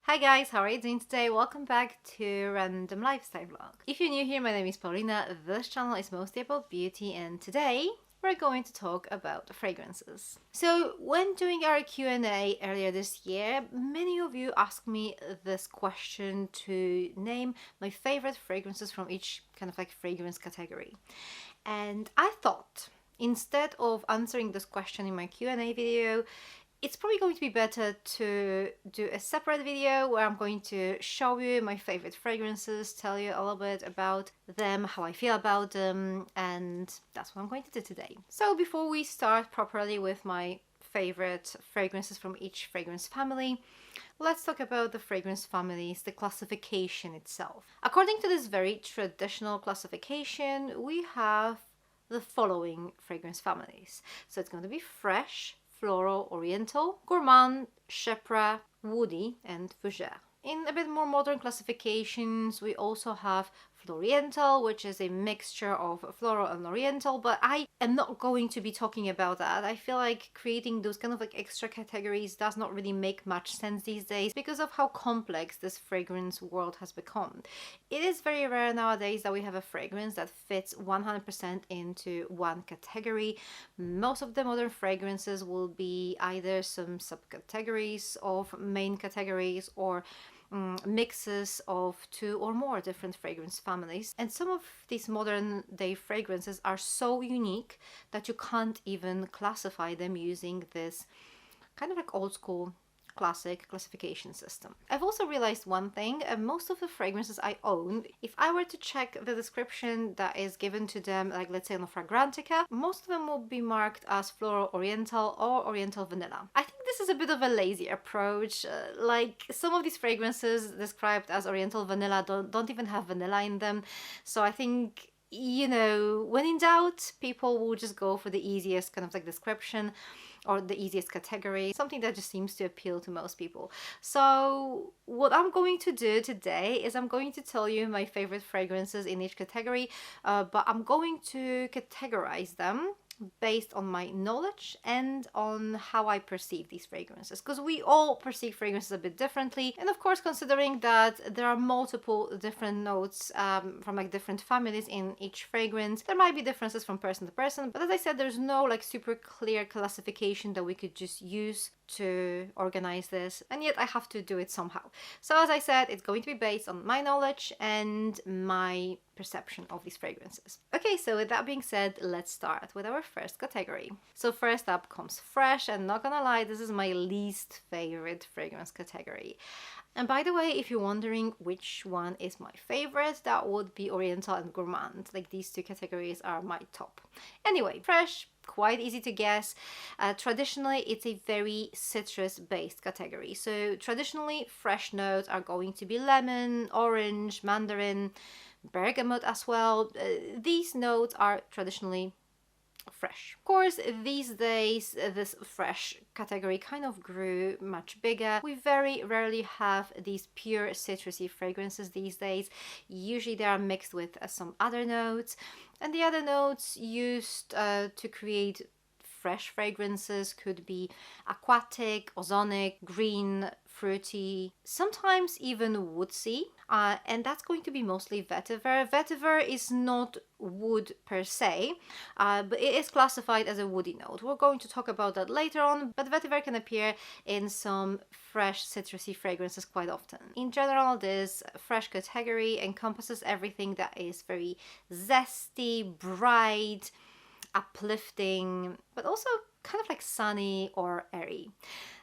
Hi guys, how are you doing today? Welcome back to Random Lifestyle Vlog. If you're new here, my name is Paulina. This channel is mostly about beauty and today we're going to talk about fragrances. So when doing our Q&A earlier this year, many of you asked me this question to name my favorite fragrances from each kind of like fragrance category. And I thought instead of answering this question in my Q&A video, it's probably going to be better to do a separate video where I'm going to show you my favorite fragrances, tell you a little bit about them, how I feel about them, and that's what I'm going to do today. So before we start properly with my favorite fragrances from each fragrance family, let's talk about the fragrance families, the classification itself. According to this very traditional classification, we have the following fragrance families. So it's going to be fresh, floral, Oriental, Gourmand, Chypre, woody, and Fuer. In a bit more modern classifications, we also have Oriental, which is a mixture of floral and Oriental, but I am not going to be talking about that. I feel like creating those kind of like extra categories does not really make much sense these days because of how complex this fragrance world has become. It is very rare nowadays that we have a fragrance that fits 100% into one category. Most of the modern fragrances will be either some subcategories of main categories or mixes of two or more different fragrance families. And some of these modern day fragrances are so unique that you can't even classify them using this kind of like old school classic classification system. I've also realized one thing, most of the fragrances I own, if I were to check the description that is given to them, like let's say on a Fragrantica, most of them will be marked as Floral Oriental or Oriental Vanilla. I think this is a bit of a lazy approach, like some of these fragrances described as Oriental Vanilla don't even have vanilla in them, so I think, you know, when in doubt, people will just go for the easiest kind of like description or the easiest category, something that just seems to appeal to most people. So what I'm going to do today is I'm going to tell you my favorite fragrances in each category, but I'm going to categorize them based on my knowledge and on how I perceive these fragrances, because we all perceive fragrances a bit differently, and of course considering that there are multiple different notes from like different families in each fragrance, there might be differences from person to person, but as I said, there's no like super clear classification that we could just use to organize this, and yet I have to do it somehow. So as I said, it's going to be based on my knowledge and my perception of these fragrances. Okay, so with that being said, let's start with our first category. So first up comes fresh, and not gonna lie, this is my least favorite fragrance category. And by the way, if you're wondering which one is my favorite, that would be Oriental and Gourmand. Like these two categories are my top. Anyway, fresh, quite easy to guess. Traditionally, it's a very citrus-based category. So traditionally, fresh notes are going to be lemon, orange, mandarin, bergamot as well. These notes are traditionally fresh. Of course, these days this fresh category kind of grew much bigger. We very rarely have these pure citrusy fragrances these days. Usually they are mixed with some other notes, and the other notes used to create fresh fragrances could be aquatic, ozonic, green, fruity, sometimes even woodsy, and that's going to be mostly vetiver. Vetiver is not wood per se, but it is classified as a woody note. We're going to talk about that later on, but vetiver can appear in some fresh citrusy fragrances quite often. In general, this fresh category encompasses everything that is very zesty, bright, uplifting, but also kind of like sunny or airy.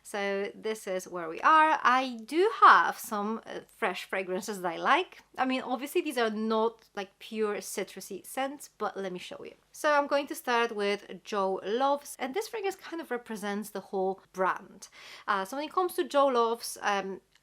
So this is where we are. I do have some fresh fragrances that I like. I mean, obviously these are not like pure citrusy scents, but let me show you. So I'm going to start with Jo Loves, and this fragrance kind of represents the whole brand. So when it comes to Jo Loves,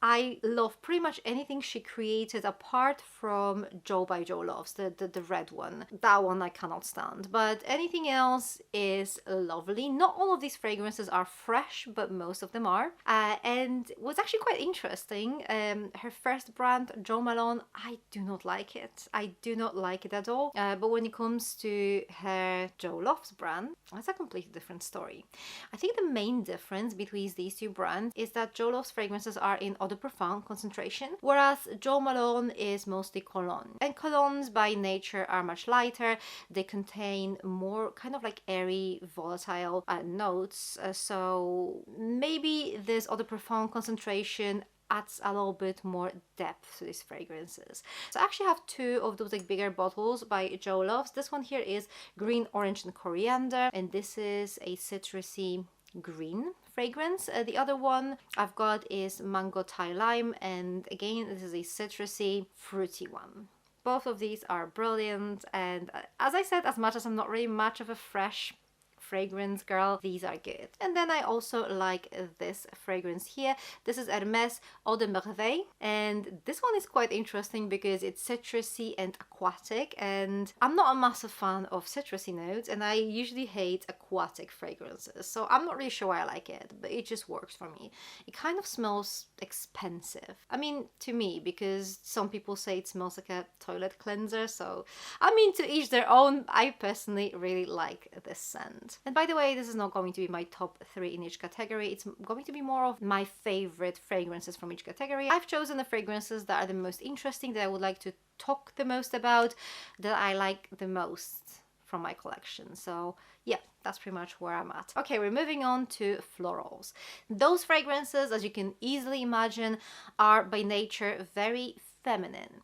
I love pretty much anything she created apart from Jo by Jo Loves, the red one. That one I cannot stand, but anything else is lovely. Not all of these fragrances are fresh, but most of them are. And what's actually quite interesting, her first brand, Jo Malone, I do not like it. I do not like it at all. But when it comes to her Jo Loves brand, that's a completely different story. I think the main difference between these two brands is that Jo Loves fragrances are in eau de parfum concentration, whereas Jo Malone is mostly cologne. And colognes by nature are much lighter. They contain more kind of like airy, volatile notes. So maybe this eau de parfum concentration adds a little bit more depth to these fragrances. So I actually have two of those like bigger bottles by Jo Loves. This one here is green, orange, and coriander, and this is a citrusy green fragrance. The other one I've got is mango Thai lime, and again this is a citrusy fruity one. Both of these are brilliant, and as I said, as much as I'm not really much of a fresh fragrance girl, these are good. And then I also like this fragrance here. This is Hermès Eau de Merveille, and this one is quite interesting because it's citrusy and aquatic, and I'm not a massive fan of citrusy notes, and I usually hate aquatic fragrances, so I'm not really sure why I like it, but it just works for me. It kind of smells expensive. I mean, to me, because some people say it smells like a toilet cleanser, so I mean, to each their own. I personally really like this scent. And by the way, this is not going to be my top 3 in each category. It's going to be more of my favorite fragrances from each category. I've chosen the fragrances that are the most interesting, that I would like to talk the most about, that I like the most from my collection. So yeah, that's pretty much where I'm at. Okay, we're moving on to florals. Those fragrances, as you can easily imagine, are by nature very feminine.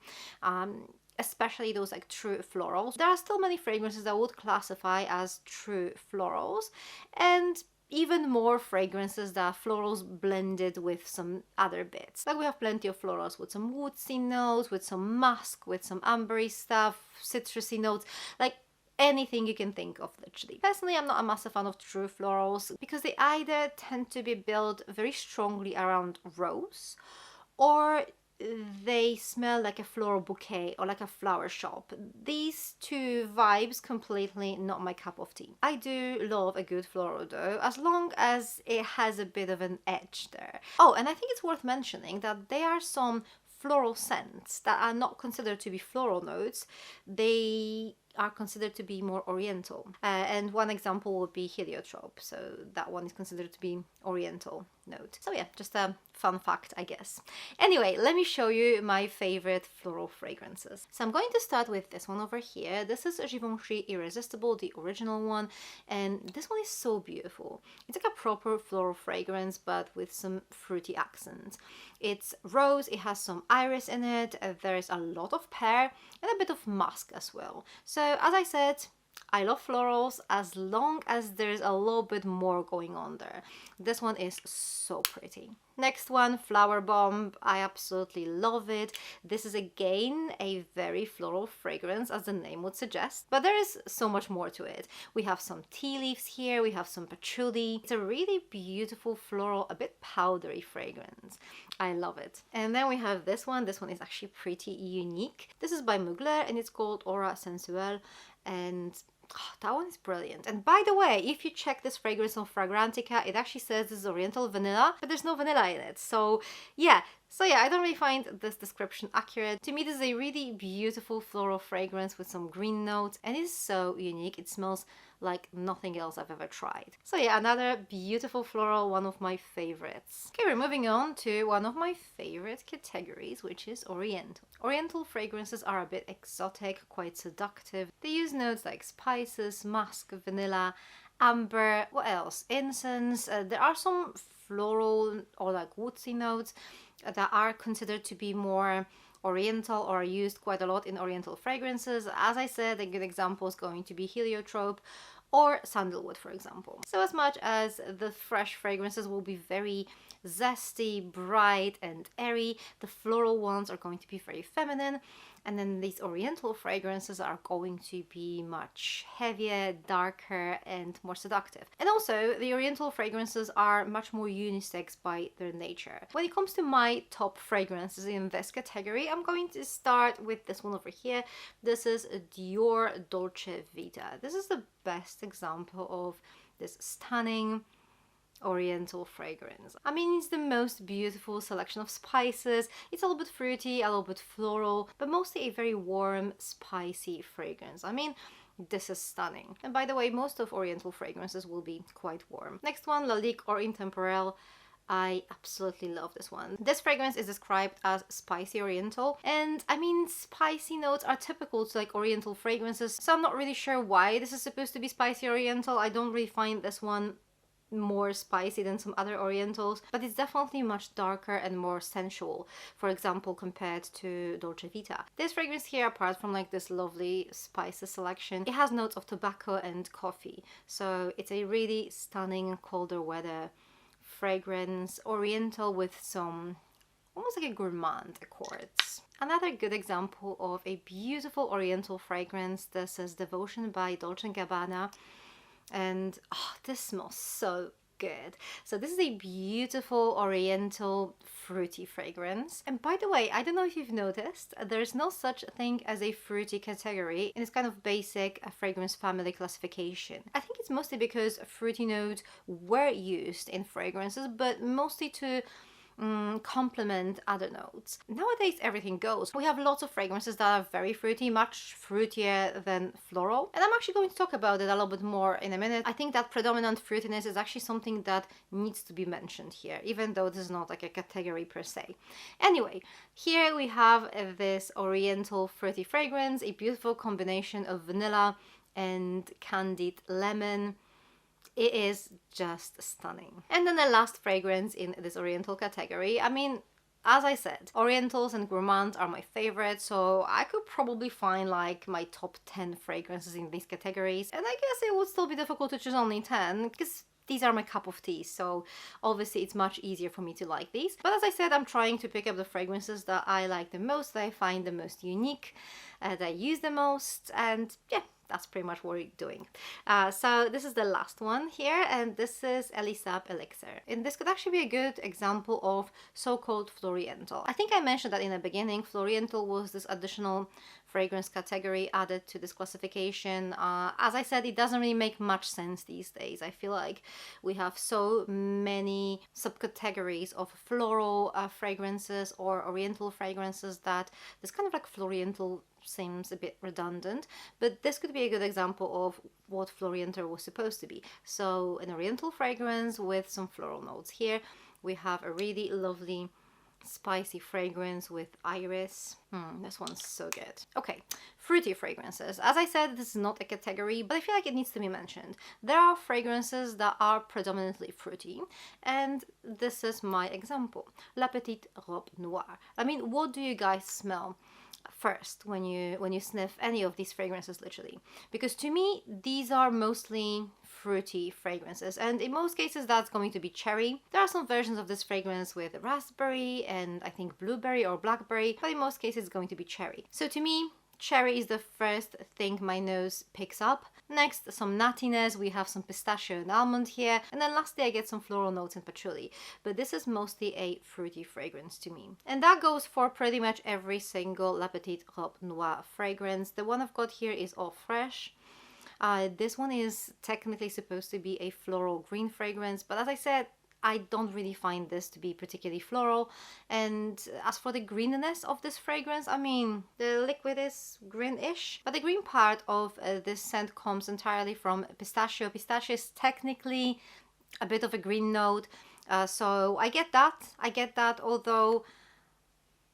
Especially those like true florals. There are still many fragrances that I would classify as true florals, and even more fragrances that are florals blended with some other bits. Like we have plenty of florals with some woodsy notes, with some musk, with some ambery stuff, citrusy notes, like anything you can think of, literally. Personally, I'm not a massive fan of true florals because they either tend to be built very strongly around rose, or they smell like a floral bouquet or like a flower shop. These two vibes completely not my cup of tea. I do love a good floral though, as long as it has a bit of an edge there. Oh, and I think it's worth mentioning that there are some floral scents that are not considered to be floral notes. They are considered to be more oriental. And one example would be heliotrope. So that one is considered to be oriental note. So yeah, just a fun fact, I guess. Anyway, let me show you my favorite floral fragrances. So I'm going to start with this one over here. This is Givenchy Irresistible, the original one. And this one is so beautiful. It's like a proper floral fragrance, but with some fruity accents. It's rose, it has some iris in it, there's a lot of pear and a bit of musk as well. So as I said, I love florals as long as there's a little bit more going on there. This one is so pretty. Next one, Flower Bomb. I absolutely love it. This is again a very floral fragrance, as the name would suggest, but there is so much more to it. We have some tea leaves here, we have some patchouli. It's a really beautiful floral, a bit powdery fragrance. I love it. And then we have this one. This one is actually pretty unique. This is by Mugler and it's called Aura Sensuelle, and oh, that one is brilliant. And by the way, if you check this fragrance on Fragrantica, it actually says this is Oriental vanilla, but there's no vanilla in it. So yeah, I don't really find this description accurate. To me, this is a really beautiful floral fragrance with some green notes, and it's so unique. It smells like nothing else I've ever tried. So yeah, another beautiful floral, one of my favorites. Okay, we're moving on to one of my favorite categories, which is Oriental. Oriental fragrances are a bit exotic, quite seductive. They use notes like spices, musk, vanilla, amber, what else? Incense. There are some floral or like woodsy notes that are considered to be more Oriental or are used quite a lot in Oriental fragrances. As I said, a good example is going to be heliotrope or sandalwood, for example. So as much as the fresh fragrances will be very zesty, bright and airy, the floral ones are going to be very feminine, and then these Oriental fragrances are going to be much heavier, darker and more seductive. And also the Oriental fragrances are much more unisex by their nature. When it comes to my top fragrances in this category, I'm going to start with this one over here. This is Dior Dolce Vita. This is the best example of this stunning Oriental fragrance. I mean, it's the most beautiful selection of spices. It's a little bit fruity, a little bit floral, but mostly a very warm, spicy fragrance. I mean, this is stunning. And by the way, most of Oriental fragrances will be quite warm. Next one, Lalique or Intemporel. I absolutely love this one. This fragrance is described as spicy Oriental, and I mean, spicy notes are typical to like Oriental fragrances, so I'm not really sure why this is supposed to be spicy Oriental. I don't really find this one more spicy than some other Orientals, but it's definitely much darker and more sensual, for example, compared to Dolce Vita. This fragrance here, apart from like this lovely spices selection, it has notes of tobacco and coffee, so it's a really stunning colder weather fragrance, Oriental with some almost like a gourmand accords. Another good example of a beautiful Oriental fragrance, this is Devotion by Dolce & Gabbana, and oh, this smells so good. So this is a beautiful Oriental fruity fragrance, and by the way, I don't know if you've noticed, there's no such thing as a fruity category in this kind of basic fragrance family classification. I think it's mostly because fruity notes were used in fragrances, but mostly to complement other notes. Nowadays everything goes. We have lots of fragrances that are very fruity, much fruitier than floral, and I'm actually going to talk about it a little bit more in a minute. I think that predominant fruitiness is actually something that needs to be mentioned here, even though this is not like a category per se. Anyway, here we have this Oriental fruity fragrance, a beautiful combination of vanilla and candied lemon. It is just stunning. And then the last fragrance in this Oriental category, I mean, as I said, Orientals and Gourmands are my favorite, so I could probably find like my top 10 fragrances in these categories, and I guess it would still be difficult to choose only 10, because these are my cup of tea, so obviously it's much easier for me to like these. But as I said, I'm trying to pick up the fragrances that I like the most, that I find the most unique, that I use the most, and yeah, that's pretty much what we're doing. So this is the last one here, and this is Elisab Elixir. And this could actually be a good example of so-called Floriental. I think I mentioned that in the beginning. Floriental was this additional fragrance category added to this classification. As I said, it doesn't really make much sense these days. I feel like we have so many subcategories of floral fragrances or Oriental fragrances that this kind of like Floriental seems a bit redundant, but this could be a good example of what Floriental was supposed to be. So an Oriental fragrance with some floral notes. Here we have a really lovely spicy fragrance with iris. This one's so good. Okay, fruity fragrances. As I said, this is not a category, but I feel like it needs to be mentioned. There are fragrances that are predominantly fruity, and this is my example. La Petite Robe Noire. I mean, what do you guys smell first when you sniff any of these fragrances, literally? Because to me, these are mostly fruity fragrances, and in most cases that's going to be cherry. There are some versions of this fragrance with raspberry and I think blueberry or blackberry, but in most cases it's going to be cherry. So to me, cherry is the first thing my nose picks up. Next, some nuttiness. We have some pistachio and almond here. And then lastly, I get some floral notes and patchouli. But this is mostly a fruity fragrance to me. And that goes for pretty much every single La Petite Robe Noire fragrance. The one I've got here is All Fresh. This one is technically supposed to be a floral green fragrance, but as I said, I don't really find this to be particularly floral. And as for the greeniness of this fragrance, I mean, the liquid is greenish, but the green part of this scent comes entirely from pistachio. Pistachio is technically a bit of a green note, so I get that, although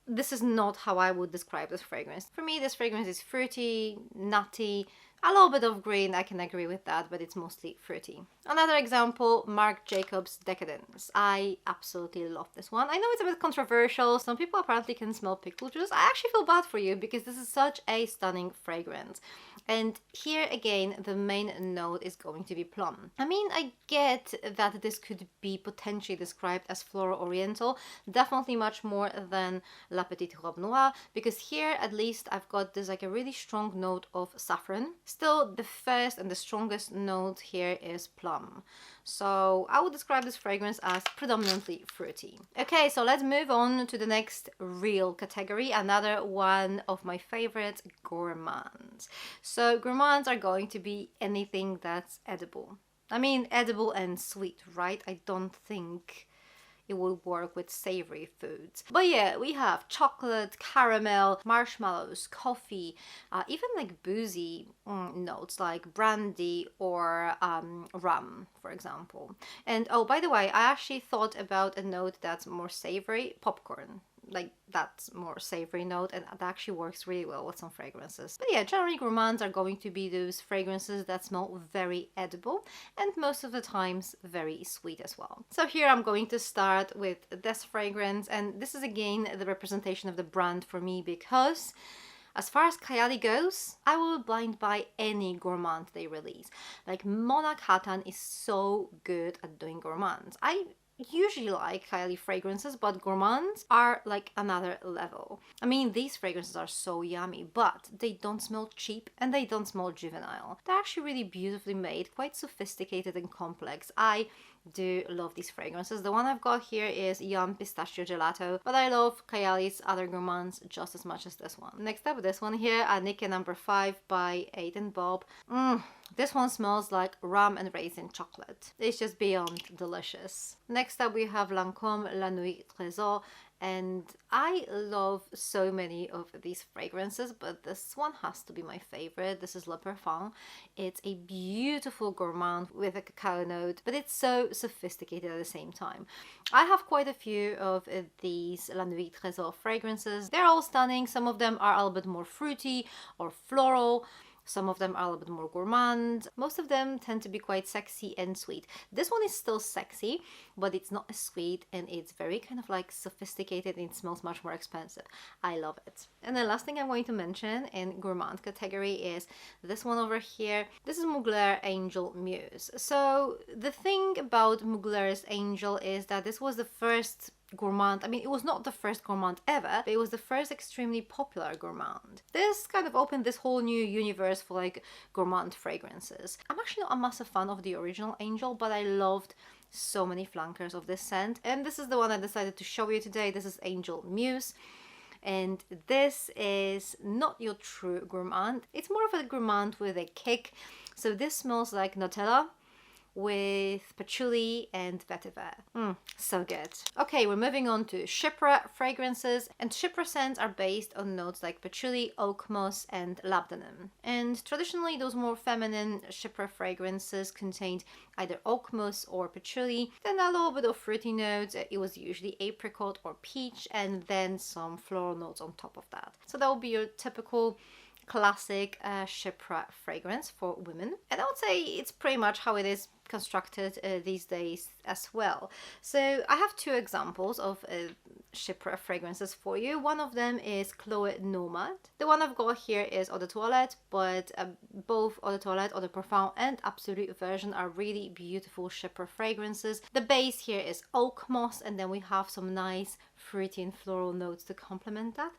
this is not how I would describe this fragrance. For me, this fragrance is fruity, nutty, a little bit of green, I can agree with that, but it's mostly fruity. Another example, Marc Jacobs Decadence. I absolutely love this one. I know it's a bit controversial. Some people apparently can smell pickle juice. I actually feel bad for you because this is such a stunning fragrance. And here again, the main note is going to be plum. I mean, I get that this could be potentially described as floral oriental, definitely much more than La Petite Robe Noire, because here at least I've got this like a really strong note of saffron. Still, the first and the strongest note here is plum. So I would describe this fragrance as predominantly fruity. Okay, so let's move on to the next real category, another one of my favorites, gourmands. So gourmands are going to be anything that's edible. I mean, edible and sweet, right? I don't think it would work with savory foods. But yeah, we have chocolate, caramel, marshmallows, coffee, even like boozy notes like brandy or rum, for example. And oh, by the way, I actually thought about a note that's more savory, popcorn. Like that's more savory note, and that actually works really well with some fragrances. But yeah, generally gourmands are going to be those fragrances that smell very edible and most of the times very sweet as well. So here I'm going to start with this fragrance, and this is again the representation of the brand for me, because as far as Kayali goes, I will blind buy any gourmand they release. Like Mona Katan is so good at doing gourmands. I usually like Kylie fragrances, but gourmands are like another level. I mean, these fragrances are so yummy, but they don't smell cheap and they don't smell juvenile. They're actually really beautifully made, quite sophisticated and complex. I do love these fragrances. The one I've got here is Yum Pistachio Gelato, but I love Kayali's other gourmands just as much as this one. Next up, this one here, Anike number 5 by Aiden Bob. This one smells like rum and raisin chocolate. It's just beyond delicious. Next up, we have Lancôme La Nuit Trésor, and I love so many of these fragrances, but this one has to be my favorite. This is Le Parfum. It's a beautiful gourmand with a cacao note, but it's so sophisticated at the same time. I have quite a few of these La Nuit Trésor fragrances. They're all stunning. Some of them are a little bit more fruity or floral. Some of them are a little bit more gourmand. Most of them tend to be quite sexy and sweet. This one is still sexy, but it's not as sweet, and it's very kind of like sophisticated, and it smells much more expensive. I love it. And the last thing I'm going to mention in gourmand category is this one over here. This is Mugler Angel Muse. So the thing about Mugler's Angel is that this was the first gourmand. I mean, it was not the first gourmand ever, but it was the first extremely popular gourmand. This kind of opened this whole new universe for like gourmand fragrances. I'm actually not a massive fan of the original Angel, but I loved so many flankers of this scent, and this is the one I decided to show you today. This is Angel Muse, and this is not your true gourmand. It's more of a gourmand with a kick. So this smells like Nutella with patchouli and vetiver. So good. Okay, we're moving on to Chypre fragrances, and Chypre scents are based on notes like patchouli, oak moss, and labdanum. And traditionally, those more feminine Chypre fragrances contained either oak moss or patchouli, then a little bit of fruity notes. It was usually apricot or peach, and then some floral notes on top of that. So that would be your typical classic Chypre fragrance for women, and I would say it's pretty much how it is constructed these days as well. So I have two examples of Chypre fragrances for you. One of them is Chloé Nomad. The one I've got here is Eau de Toilette, but both Eau de Toilette, Eau de Parfum, and Absolute version are really beautiful Chypre fragrances. The base here is oak moss, and then we have some nice fruity and floral notes to complement that.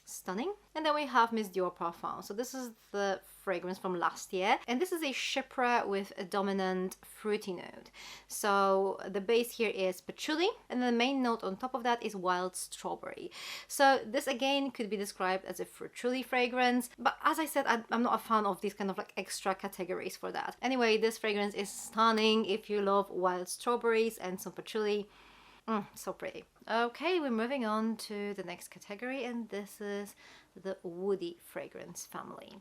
Stunning. And then we have Miss Dior Parfum. So this is the fragrance from last year, and this is a Chypre with a dominant fruity note. So the base here is patchouli, and the main note on top of that is wild strawberry. So this again could be described as a fruity fragrance, but as I said, I'm not a fan of these kind of like extra categories for that. Anyway, this fragrance is stunning if you love wild strawberries and some patchouli. So pretty. Okay, we're moving on to the next category, and this is the woody fragrance family.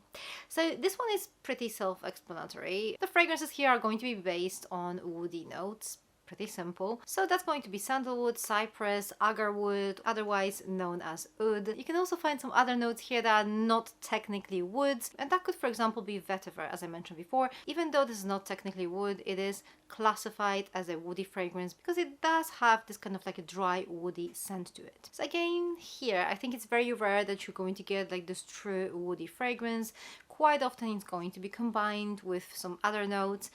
So this one is pretty self-explanatory. The fragrances here are going to be based on woody notes. Pretty simple. So that's going to be sandalwood, cypress, agarwood, otherwise known as oud. You can also find some other notes here that are not technically woods, and that could, for example, be vetiver, as I mentioned before. Even though this is not technically wood, it is classified as a woody fragrance because it does have this kind of like a dry woody scent to it. So again, here, I think it's very rare that you're going to get like this true woody fragrance. Quite often it's going to be combined with some other notes.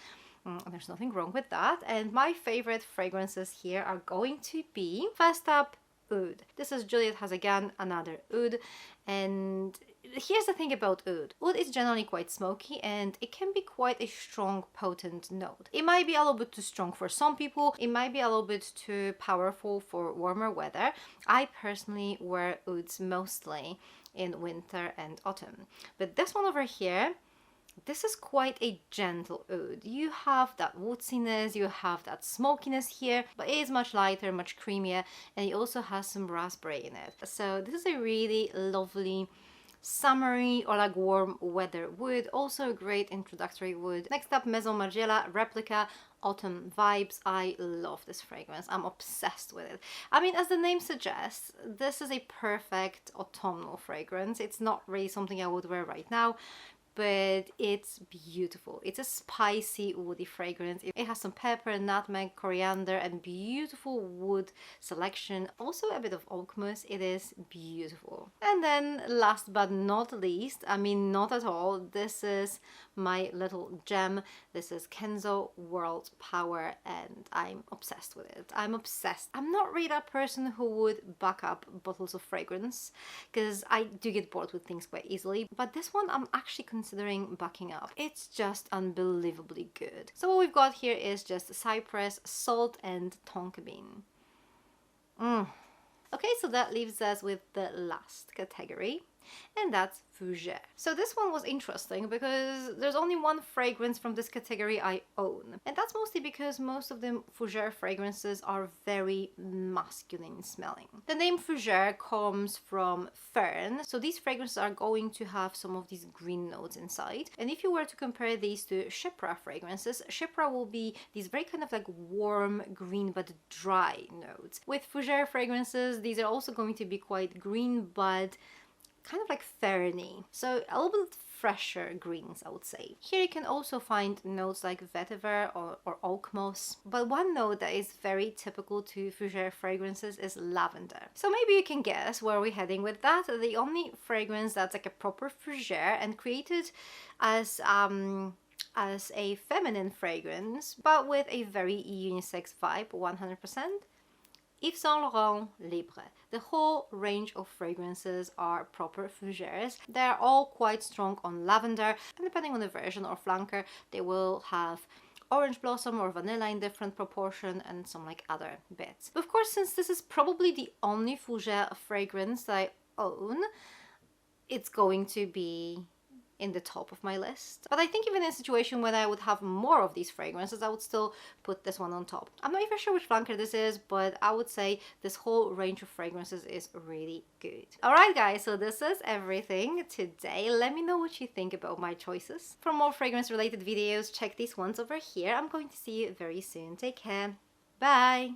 There's nothing wrong with that. And my favorite fragrances here are going to be, first up, oud. This is Juliette has again another oud, and here's the thing about oud. Oud is generally quite smoky, and it can be quite a strong, potent note. It might be a little bit too strong for some people. It might be a little bit too powerful for warmer weather. I personally wear ouds mostly in winter and autumn, but this one over here this is quite a gentle oud. You have that woodsiness, you have that smokiness here, but it is much lighter, much creamier, and it also has some raspberry in it. So this is a really lovely summery or like warm weather wood, also a great introductory wood. Next up, Maison Margiela Replica Autumn Vibes. I love this fragrance. I'm obsessed with it. I mean, as the name suggests, this is a perfect autumnal fragrance. It's not really something I would wear right now, but it's beautiful. It's a spicy, woody fragrance. It has some pepper, nutmeg, coriander, and beautiful wood selection. Also a bit of oak moss. It is beautiful. And then last but not least, I mean not at all, this is my little gem. This is Kenzo World Power, and I'm obsessed with it. I'm obsessed. I'm not really that person who would back up bottles of fragrance, because I do get bored with things quite easily, but this one I'm actually considering backing up. It's just unbelievably good. So what we've got here is just cypress, salt, and tonka bean. Okay, so that leaves us with the last category, and that's Fougère. So this one was interesting because there's only one fragrance from this category I own, and that's mostly because most of the Fougère fragrances are very masculine smelling. The name Fougère comes from fern, so these fragrances are going to have some of these green notes inside, and if you were to compare these to Chypre fragrances, Chypre will be these very kind of like warm green but dry notes. With Fougère fragrances, these are also going to be quite green but kind of like ferny, so a little bit fresher greens, I would say. Here you can also find notes like vetiver or oak moss, but one note that is very typical to Fougère fragrances is lavender. So maybe you can guess where we're heading with that. The only fragrance that's like a proper Fougère and created as a feminine fragrance, but with a very unisex vibe, 100%. Yves Saint Laurent Libre. The whole range of fragrances are proper fougères. They're all quite strong on lavender, and depending on the version or flanker, they will have orange blossom or vanilla in different proportion and some like other bits. Of course, since this is probably the only fougère fragrance that I own, it's going to be in the top of my list. But I think even in a situation when I would have more of these fragrances, I would still put this one on top. I'm not even sure which flanker this is, but I would say this whole range of fragrances is really good. Alright guys, so this is everything today. Let me know what you think about my choices. For more fragrance related videos, check these ones over here. I'm going to see you very soon. Take care. Bye!